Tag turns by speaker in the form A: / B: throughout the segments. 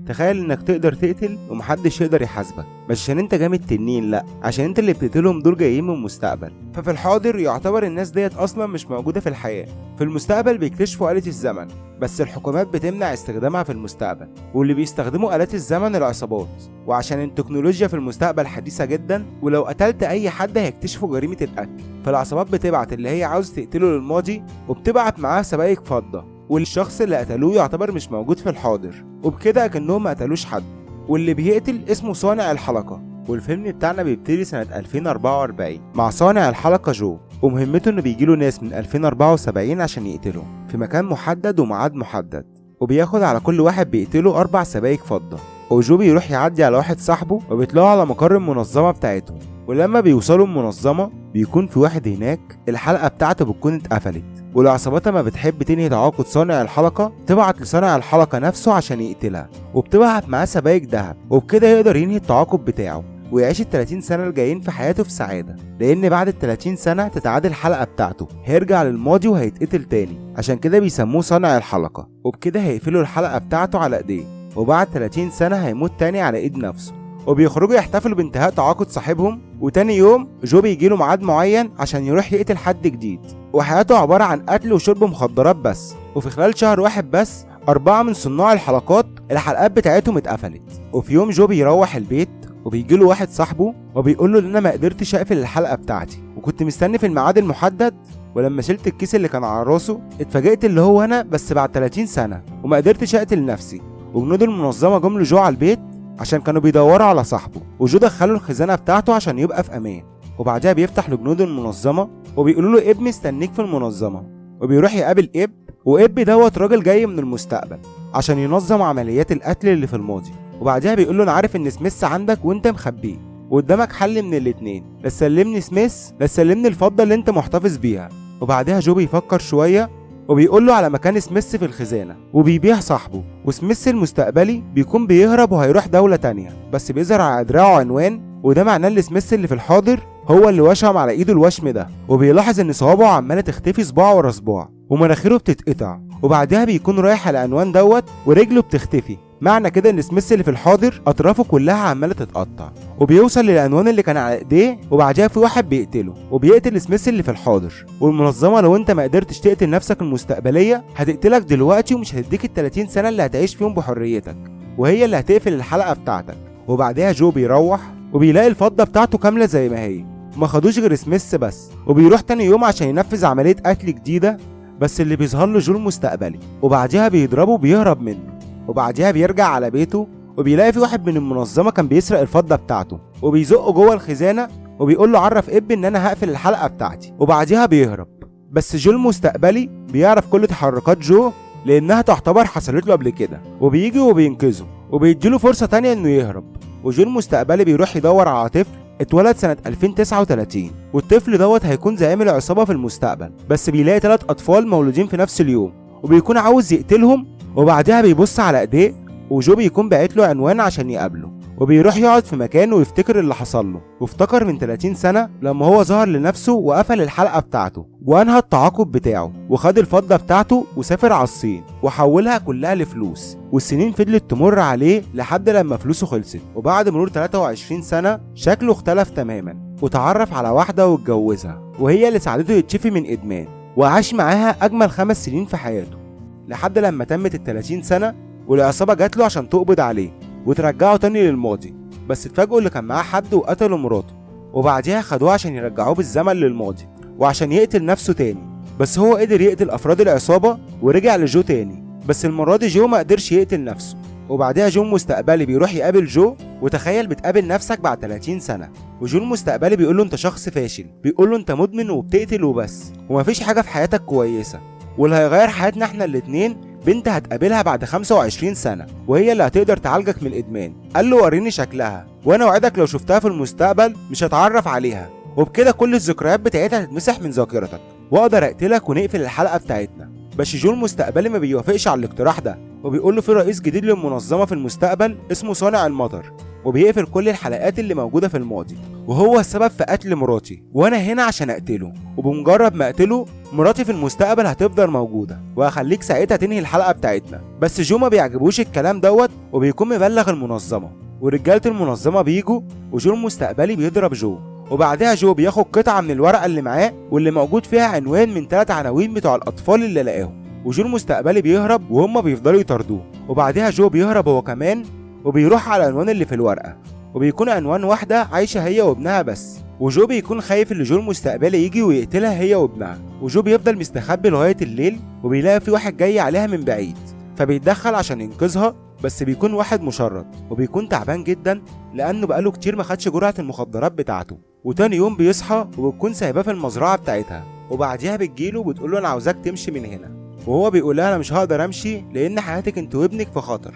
A: تخيل انك تقدر تقتل ومحدش يقدر يحاسبك، مش عشان انت جامد تنين، لا، عشان انت اللي بتقتلهم دول جايين من المستقبل. ففي الحاضر يعتبر الناس ديت اصلا مش موجودة في الحياة. في المستقبل بيكتشفوا آلة الزمن، بس الحكومات بتمنع استخدامها في المستقبل، واللي بيستخدموا آلات الزمن العصابات. وعشان التكنولوجيا في المستقبل حديثة جدا، ولو قتلت اي حد هيكتشفوا جريمة القتل، فالعصابات بتبعت اللي هي عاوز تقتله للماضي، وبتبعت معاه سبائك فضة، والشخص اللي قتلوه يعتبر مش موجود في الحاضر، وبكده اكنهم ما قتلوش حد. واللي بيقتل اسمه صانع الحلقة. والفيلم بتاعنا بيبتدي سنة 2044 مع صانع الحلقة جو، ومهمته انه بيجيله ناس من 2074 عشان يقتلهم في مكان محدد وميعاد محدد، وبياخد على كل واحد بيقتله 4 سبايك فضة. وجو بيروح يعدي على واحد صاحبه وبيطلعوا على مقر المنظمة بتاعتهم، ولما بيوصلوا المنظمة بيكون في واحد هناك الحلقة بتاعته بتكون اتقفلت، والعصابات ما بتحب تنهي تعاقد صانع الحلقة تبعت لصانع الحلقة نفسه عشان يقتلها، وبتبعت معاه سبايك دهب، وبكده يقدر ينهي التعاقد بتاعه ويعيش ال30 سنة الجايين في حياته في سعادة. لأن بعد ال30 سنة تتعاد الحلقة بتاعته، هيرجع للماضي وهيتقتل تاني، عشان كده بيسموه صانع الحلقة. وبكده هيقفلوا الحلقة بتاعته على ايديه، وبعد 30 سنة هيموت تاني على ايد نفسه. وبيخرجوا يحتفلوا بانتهاء تعاقد صاحبهم، وتاني يوم جو بيجيله ميعاد معين عشان يروح يقتل حد جديد، وحياته عبارة عن قتل وشرب مخدرات بس. وفي خلال شهر واحد بس 4 من صناع الحلقات الحلقات بتاعتهم اتقفلت. وفي يوم جو بيروح البيت وبيجيله واحد صاحبه وبيقوله ان انا ما قدرتش اقفل الحلقة بتاعتي، وكنت مستني في الميعاد المحدد، ولما شلت الكيس اللي كان على راسه اتفاجئت اللي هو انا بس بعد 30 سنة وما قدرتش اقتل نفسي. وجنود المنظمة جم لجو على البيت عشان كانوا بيدوروا على صاحبه، وجو دخلوا الخزانة بتاعته عشان يبقى في امان. وبعدها بيفتح لجنود المنظمة وبيقولوا له اب مستنيك في المنظمة، وبيروح يقابل اب. واب دوت راجل جاي من المستقبل عشان ينظم عمليات القتل اللي في الماضي. وبعدها بيقول له انا عارف ان سميث عندك وانت مخبيه، وقدامك حل من الاتنين، لا تسلمني سميث لا تسلمني الفضة اللي انت محتفظ بيها. وبعدها جو بيفكر شوية وبيقول له على مكان سميث في الخزانة، وبيبيع صاحبه. وسميث المستقبلي بيكون بيهرب وهيروح دولة تانية، بس بيظهر على دراعه عنوان، وده معناه ان سميث اللي في الحاضر هو اللي وشم على ايده الوشم ده. وبيلاحظ ان صوابعه عمالة تختفي صباع ورا صباع، ومناخيره بتتقطع. وبعدها بيكون رايح على العنوان دوت ورجله بتختفي، معنى كده ان سميث اللي في الحاضر اطرافه كلها عماله تتقطع. وبيوصل للعنوان اللي كان على ايديه، وبعدها في واحد بيقتله وبيقتل سميث اللي في الحاضر. والمنظمه لو انت ما قدرتش تقتل نفسك المستقبليه هتقتلك دلوقتي، ومش هتديك ال30 سنه اللي هتعيش فيهم بحريتك، وهي اللي هتقفل الحلقه بتاعتك. وبعدها جو بيروح وبيلاقي الفضه بتاعته كامله زي ما هي، ما خدوش غير سميث بس. وبيروح تاني يوم عشان ينفذ عمليه قتل جديده، بس اللي بيظهر له جو المستقبلي، وبعدها بيضربه وبيهرب منه. وبعدها بيرجع على بيته وبيلاقي في واحد من المنظمه كان بيسرق الفضه بتاعته، وبيزقه جوه الخزانه وبيقول له عرف اب ان انا هقفل الحلقه بتاعتي. وبعدها بيهرب، بس جو المستقبلي بيعرف كل تحركات جو لانها تعتبر حصلت له قبل كده، وبيجي وبينقذه وبيديله فرصه تانية انه يهرب. وجو المستقبلي بيروح يدور على طفل اتولد سنة 2039، والطفل دوت هيكون زعيم العصابة في المستقبل، بس بيلاقي 3 أطفال مولودين في نفس اليوم وبيكون عاوز يقتلهم. وبعدها بيبص على ايديه وجو بيكون باعت له عنوان عشان يقابله، وبيروح يقعد في مكانه ويفتكر اللي حصل له، وافتكر من 30 سنة لما هو ظهر لنفسه وقفل الحلقة بتاعته وانهى التعاقد بتاعه، وخد الفضة بتاعته وسافر على الصين وحولها كلها لفلوس. والسنين فضلت تمر عليه لحد لما فلوسه خلصت، وبعد مرور 23 سنة شكله اختلف تماما، وتعرف على واحدة واتجوزها، وهي اللي ساعدته يتشفي من ادمان، وعاش معاها اجمل 5 سنين في حياته، لحد لما تمت ال30 سنة والعصابة جات له عشان تقبض عليه وترجعه تاني للماضي. بس اتفاجئوا اللي كان معاه حد وقتلوا مراته، وبعدها خدوه عشان يرجعوه بالزمن للماضي وعشان يقتل نفسه تاني. بس هو قدر يقتل افراد العصابة ورجع لجو تاني، بس المرة دي جو ما قدرش يقتل نفسه. وبعدها جو المستقبلي بيروح يقابل جو، وتخيل بتقابل نفسك بعد 30 سنة. وجو المستقبلي بيقول له انت شخص فاشل، بيقول له انت مدمن وبتقتل وبس، ومفيش حاجة في حياتك كويسة، واللي هيغير حياتنا احنا الاتنين بنت هتقابلها بعد 25 سنة، وهي اللي هتقدر تعالجك من الادمان. قال له وريني شكلها وانا وعدك لو شفتها في المستقبل مش هتعرف عليها، وبكده كل الذكريات بتاعتها هتتمسح من ذاكرتك واقدر اقتلك ونقفل الحلقة بتاعتنا. بس جو المستقبلي ما بيوافقش على الاقتراح ده، وبيقول له في رئيس جديد للمنظمة في المستقبل اسمه صانع المطر، وبيقفل كل الحلقات اللي موجودة في الماضي، وهو السبب في قتل مراتي، وانا هنا عشان اقتله، وبمجرد ما اقتله مراتي في المستقبل هتفضل موجوده، وهخليك ساعتها تنهي الحلقه بتاعتنا. بس جو ما بيعجبوش الكلام دوت، وبيكون مبلغ المنظمه، ورجاله المنظمه بيجوا، وجو المستقبلي بيضرب جو. وبعدها جو بياخد قطعه من الورقه اللي معاه، واللي موجود فيها عنوان من 3 عناوين بتوع الاطفال اللي لقاهم، وجو المستقبلي بيهرب وهم بيفضلوا يطاردوه. وبعدها جو بيهرب هو كمان، وبيروح على العنوان اللي في الورقه، وبيكون عنوان واحده عايشه هي وابنها بس. وجو بيكون خايف ان جو المستقبلي يجي ويقتلها هي وابنها، وجو بيفضل مستخبي لغايه الليل، وبيلاقي في واحد جاي عليها من بعيد، فبيتدخل عشان ينقذها. بس بيكون واحد مشرد، وبيكون تعبان جدا لانه بقاله كتير ما خدش جرعه المخدرات بتاعته. وتاني يوم بيصحى وبتكون سايباه في المزرعه بتاعتها، وبعديها بتجيله وبتقوله انا عاوزاك تمشي من هنا، وهو بيقول لها انا مش هقدر امشي لان حياتك انت وابنك في خطر.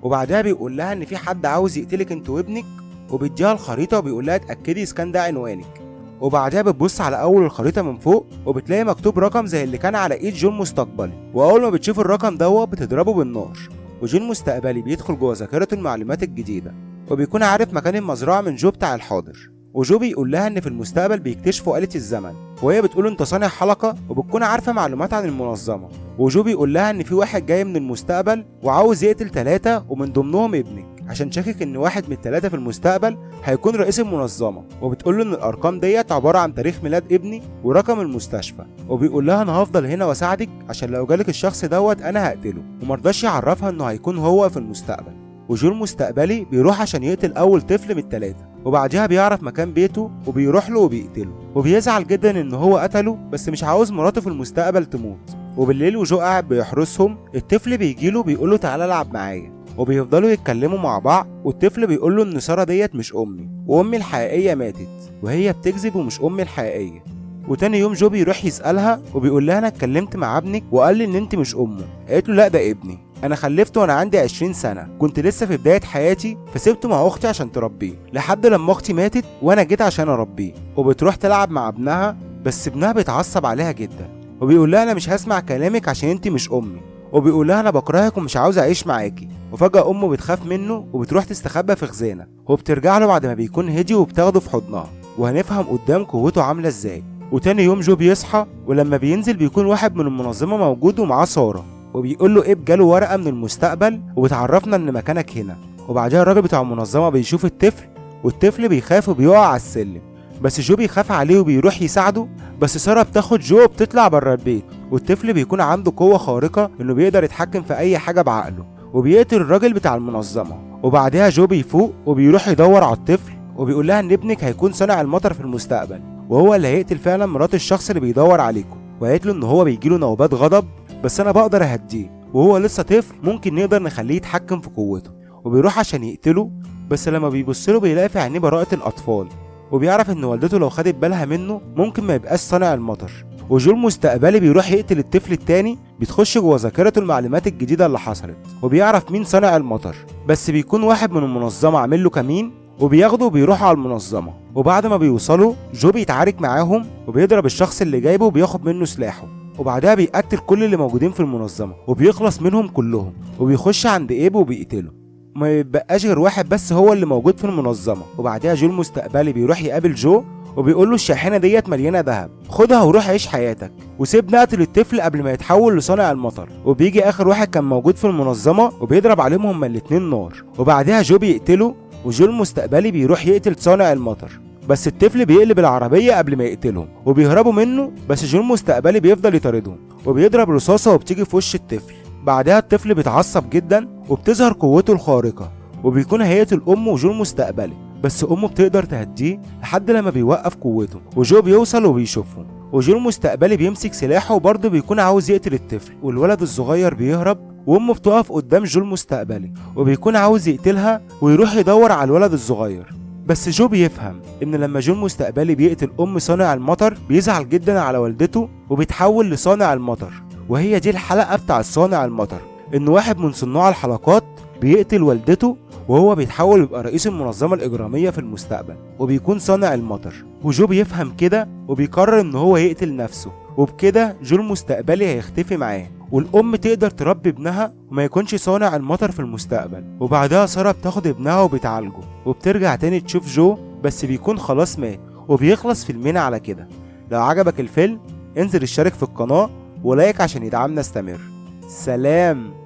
A: وبعدها بيقول لها ان في حد عاوز يقتلك انت وابنك، وبيديها الخريطه وبيقول لها اتاكدي اذا كان ده عنوانك. وبعدها بتبص على اول الخريطه من فوق، وبتلاقي مكتوب رقم زي اللي كان على ايد جو المستقبلي، واول ما بتشوف الرقم دوت بتضربه بالنار. وجو المستقبلي بيدخل جوه ذاكرته المعلومات الجديده، وبيكون عارف مكان المزرعه من جو بتاع الحاضر. وجو بيقول لها ان في المستقبل بيكتشفوا آلة الزمن، وهي بتقول انت صانع حلقه، وبتكون عارفه معلومات عن المنظمه. وجو بيقول لها ان في واحد جاي من المستقبل وعاوز يقتل 3 ومن ضمنهم ابنك، عشان شاكك ان واحد من ال3 في المستقبل هيكون رئيس المنظمه. وبتقول له ان الارقام ديت عباره عن تاريخ ميلاد ابني ورقم المستشفى. وبيقول لها انا هفضل هنا واساعدك عشان لو جالك الشخص دوت انا هقتله، ومرضاش يعرفها انه هيكون هو في المستقبل. وجو المستقبلي بيروح عشان يقتل اول طفل من ال3، وبعدها بيعرف مكان بيته وبيروح له وبيقتله، وبيزعل جدا ان هو قتله، بس مش عاوز مراته في المستقبل تموت. وبالليل وجو قاعد بيحرسهم، الطفل بيجيله بيقول له تعالى العب معايا، وبيفضلوا يتكلموا مع بعض. والطفل بيقول له ان ساره ديت مش امي، وامي الحقيقيه ماتت، وهي بتكذب ومش امي الحقيقيه. وتاني يوم جو بيروح يسالها وبيقول لها انا اتكلمت مع ابنك وقال لي ان انت مش امه. قالت له لا ده ابني، انا خلفته وانا عندي 20 سنه، كنت لسه في بدايه حياتي فسبته مع اختي عشان تربيه لحد لما اختي ماتت وانا جيت عشان اربيه. وبتروح تلعب مع ابنها، بس ابنها بيتعصب عليها جدا، وبيقول لها انا مش هسمع كلامك عشان انت مش امي، وبيقول لها انا بكرهك ومش عاوز اعيش معاكي. وفجاه امه بتخاف منه وبتروح تستخبى في خزانه، وبترجع له بعد ما بيكون هدي وبتاخده في حضنها، وهنفهم قدام قوته عامله ازاي. وتاني يوم جو بيصحى، ولما بينزل بيكون واحد من المنظمه موجود ومعاه ساره، وبيقول له اب جاله ورقه من المستقبل وبتعرفنا ان مكانك هنا. وبعدها الراجل بتاع المنظمه بيشوف الطفل، والطفل بيخاف وبيقع على السلم، بس جو بيخاف عليه وبيروح يساعده. بس ساره بتاخد جو وبتطلع بره البيت، والطفل بيكون عنده قوه خارقه انه بيقدر يتحكم في اي حاجه بعقله، وبيقتل الراجل بتاع المنظمه. وبعدها جو بيفوق وبيروح يدور على الطفل، وبيقول لها ان ابنك هيكون صانع المطر في المستقبل، وهو اللي هيقتل فعلا مرات الشخص اللي بيدور عليكم. وقالت له ان هو بيجيله نوبات غضب، بس انا بقدر اهديه، وهو لسه طفل ممكن نقدر نخليه يتحكم في قوته. وبيروح عشان يقتله، بس لما بيبص له بيلاقي في عينيه براءة الاطفال، وبيعرف ان والدته لو خدت بالها منه ممكن ما يبقاش صانع المطر. وجو المستقبلي بيروح يقتل الطفل التاني، بتخش جوه ذاكرته المعلومات الجديده اللي حصلت، وبيعرف مين صانع المطر، بس بيكون واحد من المنظمه عامل له كمين، وبياخده وبيروحوا على المنظمه. وبعد ما بيوصلوا جو بيتعارك معاهم وبيضرب الشخص اللي جايبه وبياخد منه سلاحه، وبعدها بيقتل كل اللي موجودين في المنظمه وبيخلص منهم كلهم، وبيخش عند ايب وبيقتله. ما يبقاش غير واحد بس هو اللي موجود في المنظمه. وبعدها جو المستقبلي بيروح يقابل جو وبيقول له الشاحنه ديت مليانه ذهب، خدها وروح عيش حياتك، وسيبني اقتل الطفل قبل ما يتحول لصانع المطر. وبيجي اخر واحد كان موجود في المنظمه وبيضرب عليهم هما الاتنين نار، وبعدها جو بيقتله. وجو المستقبلي بيروح يقتل صانع المطر، بس الطفل بيقلب العربيه قبل ما يقتلهم وبيهربوا منه، بس جو المستقبلي بيفضل يطاردهم وبيضرب رصاصه وبتيجي في وش الطفل. بعدها الطفل بيتعصب جدا وبتظهر قوته الخارقه، وبيكون هيقتل امه وجو المستقبلي، بس امه بتقدر تهديه لحد لما بيوقف قوته، وجو بيوصل وبيشوفهم. وجو المستقبلي بيمسك سلاحه وبرضه بيكون عاوز يقتل الطفل، والولد الصغير بيهرب، وامه بتقف قدام جو المستقبلي وبيكون عاوز يقتلها ويروح يدور على الولد الصغير. بس جو بيفهم ان لما جو المستقبلي بيقتل ام صانع المطر بيزعل جدا على والدته وبيتحول لصانع المطر. وهي دي الحلقه بتاع صانع المطر، ان واحد من صناع الحلقات بيقتل والدته وهو بيتحول يبقى رئيس المنظمة الإجرامية في المستقبل وبيكون صانع المطر. وجو بيفهم كده وبيقرر ان هو يقتل نفسه، وبكده جو المستقبلي هيختفي معاه، والأم تقدر تربي ابنها وما يكونش صانع المطر في المستقبل. وبعدها سارة بتاخد ابنها وبتعالجه، وبترجع تاني تشوف جو بس بيكون خلاص مات وبيخلص فيلمنا على كده. لو عجبك الفيلم انزل اشترك في القناة ولايك عشان يدعمنا استمر. سلام.